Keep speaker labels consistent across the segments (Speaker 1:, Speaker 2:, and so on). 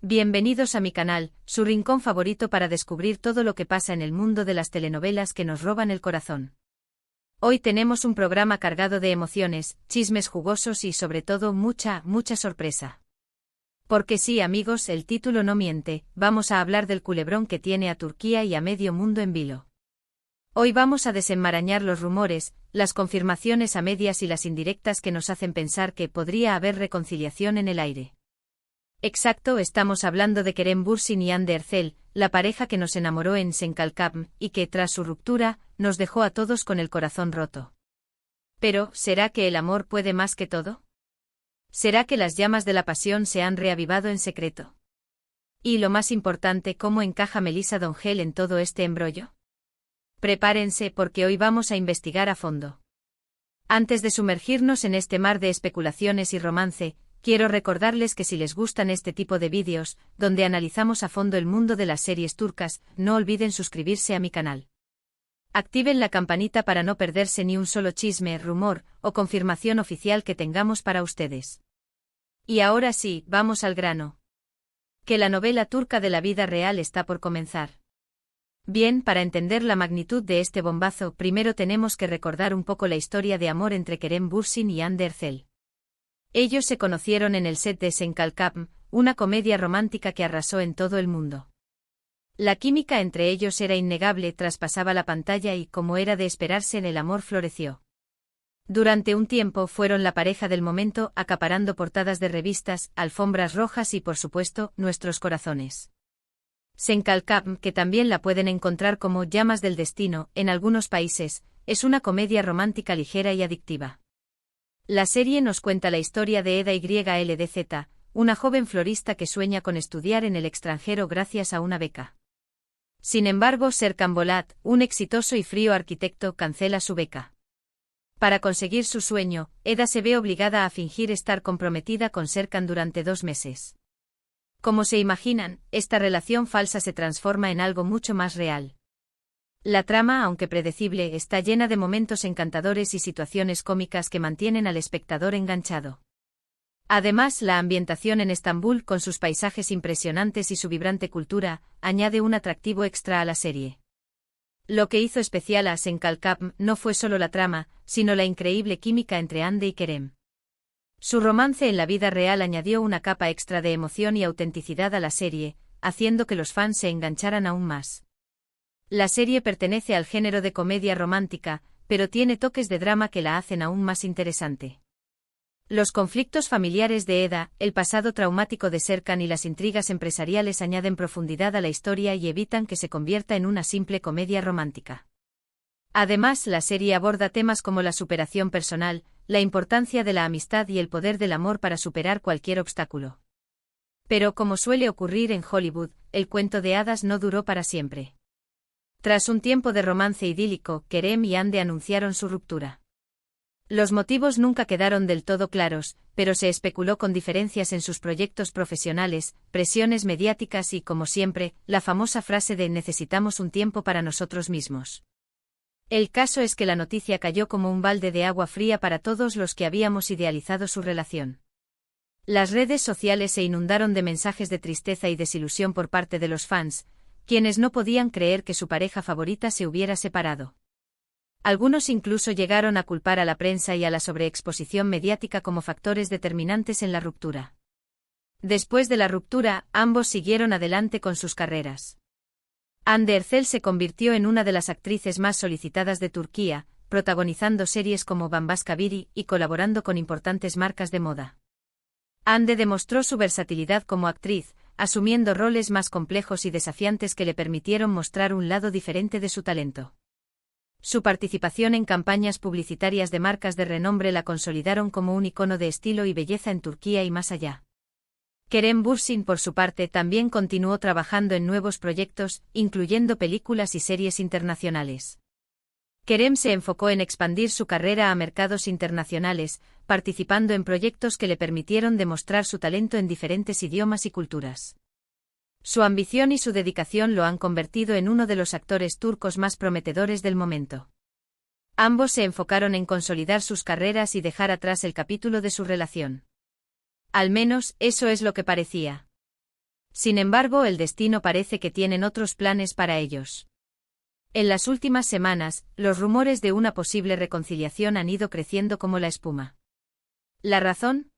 Speaker 1: Bienvenidos a mi canal, su rincón favorito para descubrir todo lo que pasa en el mundo de las telenovelas que nos roban el corazón. Hoy tenemos un programa cargado de emociones, chismes jugosos y sobre todo mucha sorpresa. Porque sí, amigos, el título no miente, vamos a hablar del culebrón que tiene a Turquía y a medio mundo en vilo. Hoy vamos a desenmarañar los rumores, las confirmaciones a medias y las indirectas que nos hacen pensar que podría haber reconciliación en el aire. Exacto, estamos hablando de Kerem Bürsin y Hande Erçel, la pareja que nos enamoró en Senkalkam y que, tras su ruptura, nos dejó a todos con el corazón roto. Pero, ¿será que el amor puede más que todo? ¿Será que las llamas de la pasión se han reavivado en secreto? Y lo más importante, ¿cómo encaja Melissa D'Ongel en todo este embrollo? Prepárense porque hoy vamos a investigar a fondo. Antes de sumergirnos en este mar de especulaciones y romance, quiero recordarles que si les gustan este tipo de vídeos, donde analizamos a fondo el mundo de las series turcas, no olviden suscribirse a mi canal. Activen la campanita para no perderse ni un solo chisme, rumor o confirmación oficial que tengamos para ustedes. Y ahora sí, vamos al grano. Que la novela turca de la vida real está por comenzar. Bien, para entender la magnitud de este bombazo, primero tenemos que recordar un poco la historia de amor entre Kerem Bürsin y Hande Erçel. Ellos se conocieron en el set de Senkalkam, una comedia romántica que arrasó en todo el mundo. La química entre ellos era innegable, traspasaba la pantalla y, como era de esperarse, el amor floreció. Durante un tiempo fueron la pareja del momento, acaparando portadas de revistas, alfombras rojas y, por supuesto, nuestros corazones. Senkalkam, que también la pueden encontrar como Llamas del Destino en algunos países, es una comedia romántica ligera y adictiva. La serie nos cuenta la historia de Eda YLDZ, una joven florista que sueña con estudiar en el extranjero gracias a una beca. Sin embargo, Serkan Bolat, un exitoso y frío arquitecto, cancela su beca. Para conseguir su sueño, Eda se ve obligada a fingir estar comprometida con Serkan durante 2 meses. Como se imaginan, esta relación falsa se transforma en algo mucho más real. La trama, aunque predecible, está llena de momentos encantadores y situaciones cómicas que mantienen al espectador enganchado. Además, la ambientación en Estambul, con sus paisajes impresionantes y su vibrante cultura, añade un atractivo extra a la serie. Lo que hizo especial a Senkalkam no fue solo la trama, sino la increíble química entre Hande y Kerem. Su romance en la vida real añadió una capa extra de emoción y autenticidad a la serie, haciendo que los fans se engancharan aún más. La serie pertenece al género de comedia romántica, pero tiene toques de drama que la hacen aún más interesante. Los conflictos familiares de Eda, el pasado traumático de Serkan y las intrigas empresariales añaden profundidad a la historia y evitan que se convierta en una simple comedia romántica. Además, la serie aborda temas como la superación personal, la importancia de la amistad y el poder del amor para superar cualquier obstáculo. Pero como suele ocurrir en Hollywood, el cuento de hadas no duró para siempre. Tras un tiempo de romance idílico, Kerem y Hande anunciaron su ruptura. Los motivos nunca quedaron del todo claros, pero se especuló con diferencias en sus proyectos profesionales, presiones mediáticas y, como siempre, la famosa frase de «necesitamos un tiempo para nosotros mismos». El caso es que la noticia cayó como un balde de agua fría para todos los que habíamos idealizado su relación. Las redes sociales se inundaron de mensajes de tristeza y desilusión por parte de los fans, quienes no podían creer que su pareja favorita se hubiera separado. Algunos incluso llegaron a culpar a la prensa y a la sobreexposición mediática como factores determinantes en la ruptura. Después de la ruptura, ambos siguieron adelante con sus carreras. Hande Erçel se convirtió en una de las actrices más solicitadas de Turquía, protagonizando series como Bambaşka Biri y colaborando con importantes marcas de moda. Hande demostró su versatilidad como actriz, asumiendo roles más complejos y desafiantes que le permitieron mostrar un lado diferente de su talento. Su participación en campañas publicitarias de marcas de renombre la consolidaron como un icono de estilo y belleza en Turquía y más allá. Kerem Bürsin, por su parte, también continuó trabajando en nuevos proyectos, incluyendo películas y series internacionales. Kerem se enfocó en expandir su carrera a mercados internacionales, participando en proyectos que le permitieron demostrar su talento en diferentes idiomas y culturas. Su ambición y su dedicación lo han convertido en uno de los actores turcos más prometedores del momento. Ambos se enfocaron en consolidar sus carreras y dejar atrás el capítulo de su relación. Al menos, eso es lo que parecía. Sin embargo, el destino parece que tienen otros planes para ellos. En las últimas semanas, los rumores de una posible reconciliación han ido creciendo como la espuma. ¿La razón?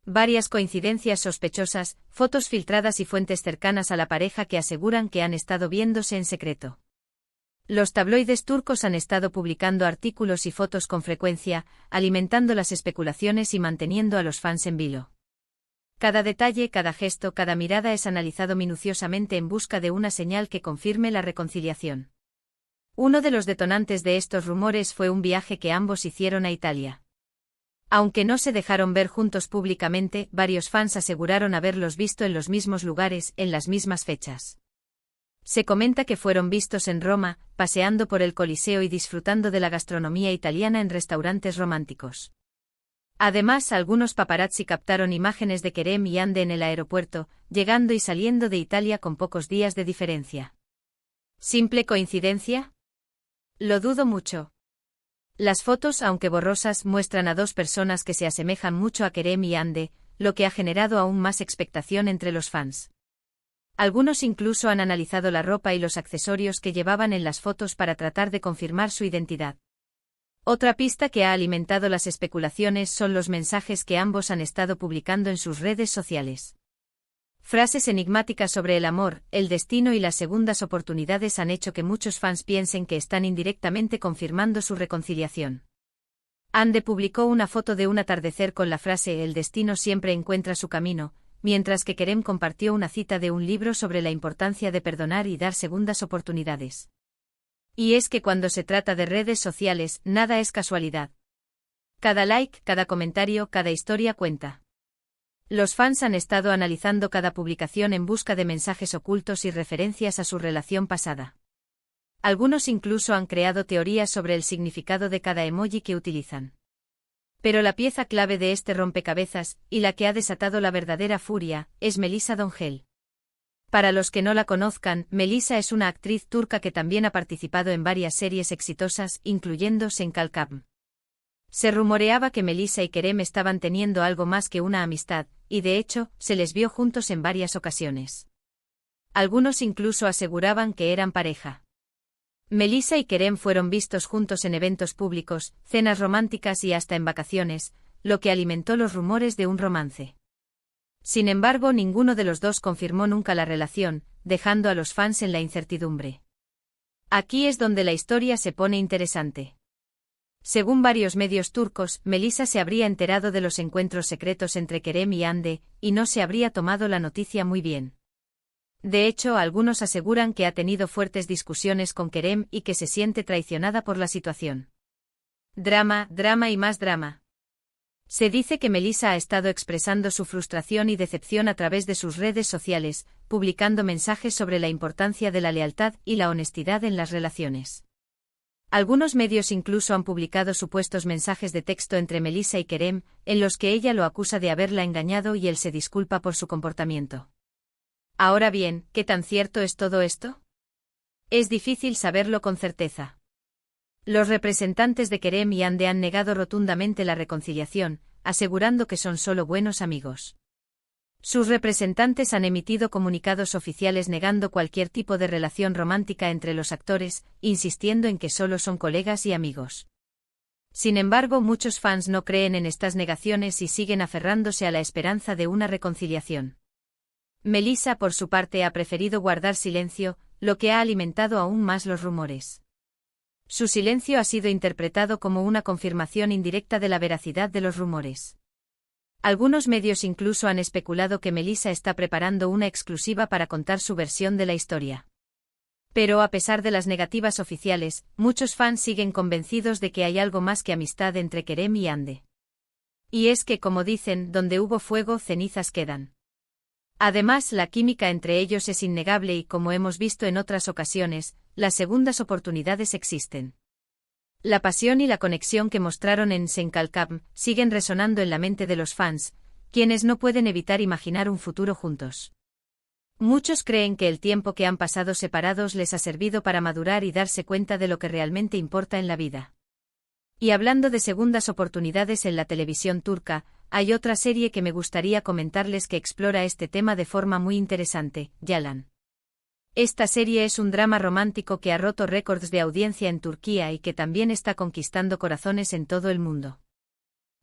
Speaker 1: Varias coincidencias sospechosas, fotos filtradas y fuentes cercanas a la pareja que aseguran que han estado viéndose en secreto. Los tabloides turcos han estado publicando artículos y fotos con frecuencia, alimentando las especulaciones y manteniendo a los fans en vilo. Cada detalle, cada gesto, cada mirada es analizado minuciosamente en busca de una señal que confirme la reconciliación. Uno de los detonantes de estos rumores fue un viaje que ambos hicieron a Italia. Aunque no se dejaron ver juntos públicamente, varios fans aseguraron haberlos visto en los mismos lugares, en las mismas fechas. Se comenta que fueron vistos en Roma, paseando por el Coliseo y disfrutando de la gastronomía italiana en restaurantes románticos. Además, algunos paparazzi captaron imágenes de Kerem y Hande en el aeropuerto, llegando y saliendo de Italia con pocos días de diferencia. ¿Simple coincidencia? Lo dudo mucho. Las fotos, aunque borrosas, muestran a dos personas que se asemejan mucho a Kerem y Hande, lo que ha generado aún más expectación entre los fans. Algunos incluso han analizado la ropa y los accesorios que llevaban en las fotos para tratar de confirmar su identidad. Otra pista que ha alimentado las especulaciones son los mensajes que ambos han estado publicando en sus redes sociales. Frases enigmáticas sobre el amor, el destino y las segundas oportunidades han hecho que muchos fans piensen que están indirectamente confirmando su reconciliación. Hande publicó una foto de un atardecer con la frase «El destino siempre encuentra su camino», mientras que Kerem compartió una cita de un libro sobre la importancia de perdonar y dar segundas oportunidades. Y es que cuando se trata de redes sociales, nada es casualidad. Cada like, cada comentario, cada historia cuenta. Los fans han estado analizando cada publicación en busca de mensajes ocultos y referencias a su relación pasada. Algunos incluso han creado teorías sobre el significado de cada emoji que utilizan. Pero la pieza clave de este rompecabezas, y la que ha desatado la verdadera furia, es Melisa Dongel. Para los que no la conozcan, Melisa es una actriz turca que también ha participado en varias series exitosas, incluyendo Senkalkam. Se rumoreaba que Melisa y Kerem estaban teniendo algo más que una amistad, y de hecho, se les vio juntos en varias ocasiones. Algunos incluso aseguraban que eran pareja. Melisa y Kerem fueron vistos juntos en eventos públicos, cenas románticas y hasta en vacaciones, lo que alimentó los rumores de un romance. Sin embargo, ninguno de los dos confirmó nunca la relación, dejando a los fans en la incertidumbre. Aquí es donde la historia se pone interesante. Según varios medios turcos, Melisa se habría enterado de los encuentros secretos entre Kerem y Hande, y no se habría tomado la noticia muy bien. De hecho, algunos aseguran que ha tenido fuertes discusiones con Kerem y que se siente traicionada por la situación. Drama, drama y más drama. Se dice que Melisa ha estado expresando su frustración y decepción a través de sus redes sociales, publicando mensajes sobre la importancia de la lealtad y la honestidad en las relaciones. Algunos medios incluso han publicado supuestos mensajes de texto entre Melisa y Kerem, en los que ella lo acusa de haberla engañado y él se disculpa por su comportamiento. Ahora bien, ¿qué tan cierto es todo esto? Es difícil saberlo con certeza. Los representantes de Kerem y Hande han negado rotundamente la reconciliación, asegurando que son solo buenos amigos. Sus representantes han emitido comunicados oficiales negando cualquier tipo de relación romántica entre los actores, insistiendo en que solo son colegas y amigos. Sin embargo, muchos fans no creen en estas negaciones y siguen aferrándose a la esperanza de una reconciliación. Melisa, por su parte, ha preferido guardar silencio, lo que ha alimentado aún más los rumores. Su silencio ha sido interpretado como una confirmación indirecta de la veracidad de los rumores. Algunos medios incluso han especulado que Melisa está preparando una exclusiva para contar su versión de la historia. Pero a pesar de las negativas oficiales, muchos fans siguen convencidos de que hay algo más que amistad entre Kerem y Hande. Y es que, como dicen, donde hubo fuego, cenizas quedan. Además, la química entre ellos es innegable y, como hemos visto en otras ocasiones, las segundas oportunidades existen. La pasión y la conexión que mostraron en Senkalkam siguen resonando en la mente de los fans, quienes no pueden evitar imaginar un futuro juntos. Muchos creen que el tiempo que han pasado separados les ha servido para madurar y darse cuenta de lo que realmente importa en la vida. Y hablando de segundas oportunidades en la televisión turca, hay otra serie que me gustaría comentarles que explora este tema de forma muy interesante, Yalan. Esta serie es un drama romántico que ha roto récords de audiencia en Turquía y que también está conquistando corazones en todo el mundo.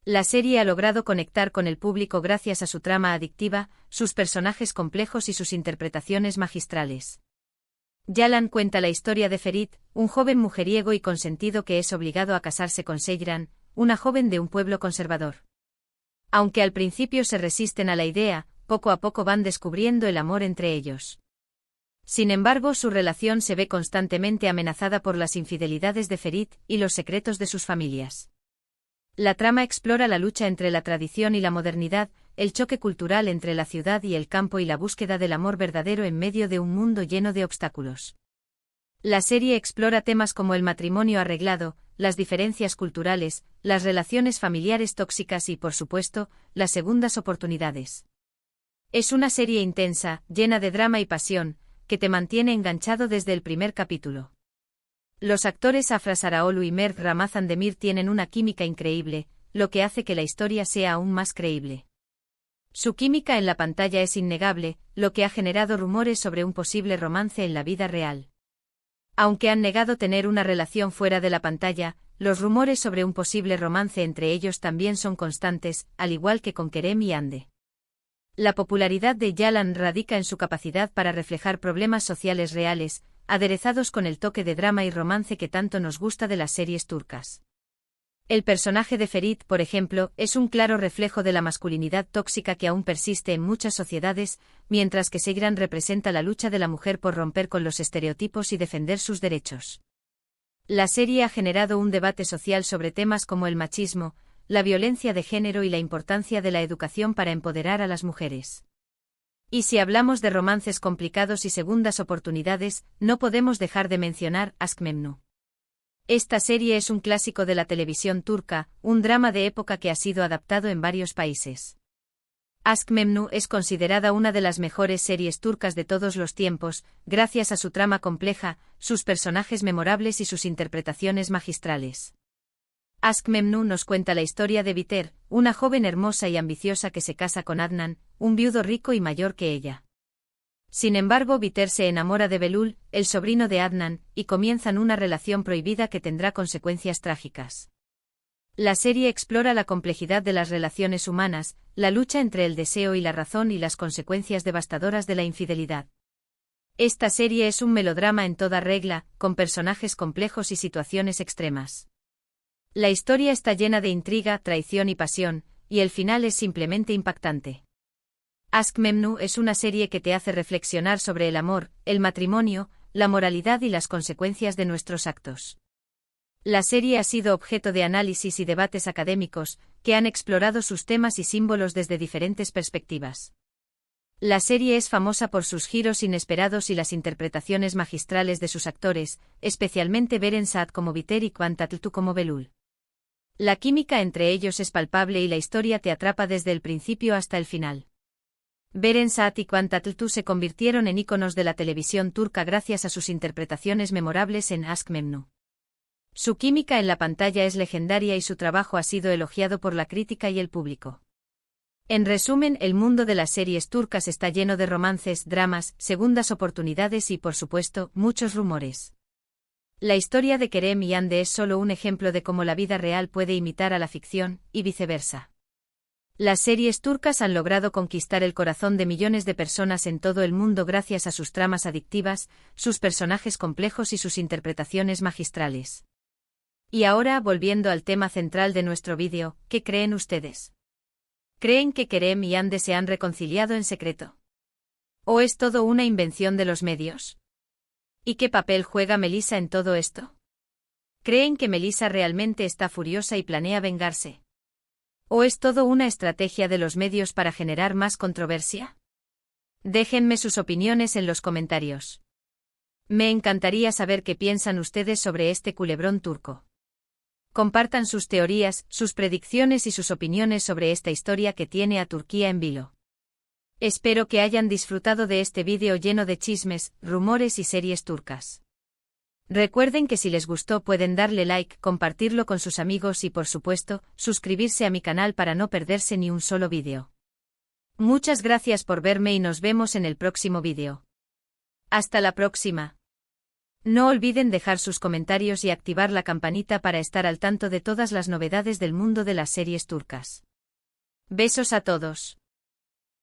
Speaker 1: La serie ha logrado conectar con el público gracias a su trama adictiva, sus personajes complejos y sus interpretaciones magistrales. Yalan cuenta la historia de Ferit, un joven mujeriego y consentido que es obligado a casarse con Seyran, una joven de un pueblo conservador. Aunque al principio se resisten a la idea, poco a poco van descubriendo el amor entre ellos. Sin embargo, su relación se ve constantemente amenazada por las infidelidades de Ferit y los secretos de sus familias. La trama explora la lucha entre la tradición y la modernidad, el choque cultural entre la ciudad y el campo y la búsqueda del amor verdadero en medio de un mundo lleno de obstáculos. La serie explora temas como el matrimonio arreglado, las diferencias culturales, las relaciones familiares tóxicas y, por supuesto, las segundas oportunidades. Es una serie intensa, llena de drama y pasión, que te mantiene enganchado desde el primer capítulo. Los actores Afra Sarıoğlu y Mert Ramazan Demir tienen una química increíble, lo que hace que la historia sea aún más creíble. Su química en la pantalla es innegable, lo que ha generado rumores sobre un posible romance en la vida real. Aunque han negado tener una relación fuera de la pantalla, los rumores sobre un posible romance entre ellos también son constantes, al igual que con Kerem y Hande. La popularidad de Yalan radica en su capacidad para reflejar problemas sociales reales, aderezados con el toque de drama y romance que tanto nos gusta de las series turcas. El personaje de Ferit, por ejemplo, es un claro reflejo de la masculinidad tóxica que aún persiste en muchas sociedades, mientras que Seyran representa la lucha de la mujer por romper con los estereotipos y defender sus derechos. La serie ha generado un debate social sobre temas como el machismo, la violencia de género y la importancia de la educación para empoderar a las mujeres. Y si hablamos de romances complicados y segundas oportunidades, no podemos dejar de mencionar Aşk Memnu. Esta serie es un clásico de la televisión turca, un drama de época que ha sido adaptado en varios países. Aşk Memnu es considerada una de las mejores series turcas de todos los tiempos, gracias a su trama compleja, sus personajes memorables y sus interpretaciones magistrales. Aşk Memnu nos cuenta la historia de Biter, una joven hermosa y ambiciosa que se casa con Adnan, un viudo rico y mayor que ella. Sin embargo, Biter se enamora de Belul, el sobrino de Adnan, y comienzan una relación prohibida que tendrá consecuencias trágicas. La serie explora la complejidad de las relaciones humanas, la lucha entre el deseo y la razón y las consecuencias devastadoras de la infidelidad. Esta serie es un melodrama en toda regla, con personajes complejos y situaciones extremas. La historia está llena de intriga, traición y pasión, y el final es simplemente impactante. Aşk Memnu es una serie que te hace reflexionar sobre el amor, el matrimonio, la moralidad y las consecuencias de nuestros actos. La serie ha sido objeto de análisis y debates académicos, que han explorado sus temas y símbolos desde diferentes perspectivas. La serie es famosa por sus giros inesperados y las interpretaciones magistrales de sus actores, especialmente Beren Saat como Biter y Kıvanç Tatlıtuğ como Belul. La química entre ellos es palpable y la historia te atrapa desde el principio hasta el final. Beren Saat y Kıvanç Tatlıtuğ se convirtieron en íconos de la televisión turca gracias a sus interpretaciones memorables en Aşk Memnu. Su química en la pantalla es legendaria y su trabajo ha sido elogiado por la crítica y el público. En resumen, el mundo de las series turcas está lleno de romances, dramas, segundas oportunidades y, por supuesto, muchos rumores. La historia de Kerem y Hande es solo un ejemplo de cómo la vida real puede imitar a la ficción, y viceversa. Las series turcas han logrado conquistar el corazón de millones de personas en todo el mundo gracias a sus tramas adictivas, sus personajes complejos y sus interpretaciones magistrales. Y ahora, volviendo al tema central de nuestro vídeo, ¿qué creen ustedes? ¿Creen que Kerem y Hande se han reconciliado en secreto? ¿O es todo una invención de los medios? ¿Y qué papel juega Melisa en todo esto? ¿Creen que Melisa realmente está furiosa y planea vengarse? ¿O es todo una estrategia de los medios para generar más controversia? Déjenme sus opiniones en los comentarios. Me encantaría saber qué piensan ustedes sobre este culebrón turco. Compartan sus teorías, sus predicciones y sus opiniones sobre esta historia que tiene a Turquía en vilo. Espero que hayan disfrutado de este vídeo lleno de chismes, rumores y series turcas. Recuerden que si les gustó pueden darle like, compartirlo con sus amigos y por supuesto, suscribirse a mi canal para no perderse ni un solo vídeo. Muchas gracias por verme y nos vemos en el próximo vídeo. Hasta la próxima. No olviden dejar sus comentarios y activar la campanita para estar al tanto de todas las novedades del mundo de las series turcas. Besos a todos.